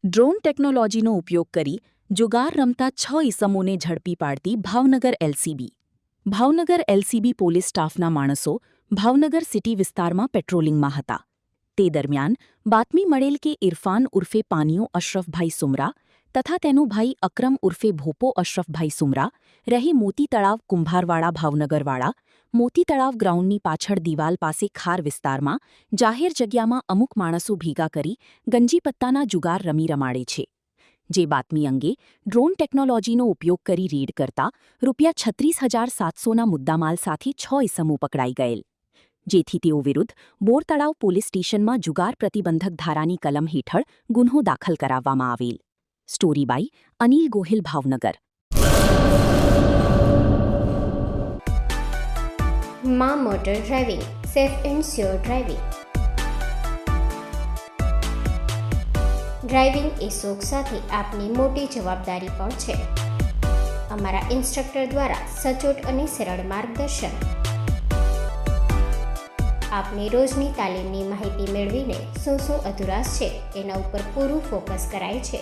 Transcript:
Drone ટેકનોલોજીનો ઉપયોગ કરી જુગાર રમતા 6 ઈસમોને ઝડપી પાડતી Bhavnagar LCB. Bhavnagar LCB police સ્ટાફના માણસો ભાવનગર સિટી વિસ્તારમાં પેટ્રોલિંગમાં હતા. તે દરમિયાન બાતમી મળેલ કે ઇરફાન ઉર્ફે પાનિયો અશરફભાઈ સુમરા તથા તેનો ભાઈ અકરમ ઉર્ફે ભોપો અશરફભાઈ સુમરા રહી મોતી તળાવ કુંભારવાડા ભાવનગરવાળા મોતી તળાવ ગ્રાઉન્ડની પાછળ દિવાલ પાસે ખાર વિસ્તારમાં જાહેર જગ્યામાં અમુક માણસો ભેગા કરી ગંજીપત્તાના જુગાર રમાડે છે. જે બાતમી અંગે ડ્રોન ટેકનોલોજીનો ઉપયોગ કરી રેડ કરતા ₹36,700ના મુદ્દામાલ સાથે 6 ઈસમો પકડાઈ ગયેલ. જેથી તેઓ વિરુદ્ધ બોરતળાવ પોલીસ સ્ટેશનમાં જુગાર પ્રતિબંધક ધારાની કલમ હેઠળ ગુન્હો દાખલ કરાવવામાં આવેલ. Story by Anil Gohil, Bhavnagar. માં motor driving, safe and sure driving. Driving એ શોખ સાથે આપની મોટી જવાબદારી પણ છે. અમારા ઇન્સ્ટ્રક્ટર દ્વારા સચોટ અને સરળ માર્ગદર્શન. આપની રોજની તાલીમની માહિતી મેળવીને શું અધુરાશ છે એના ઉપર પૂરું ફોકસ કરાય છે.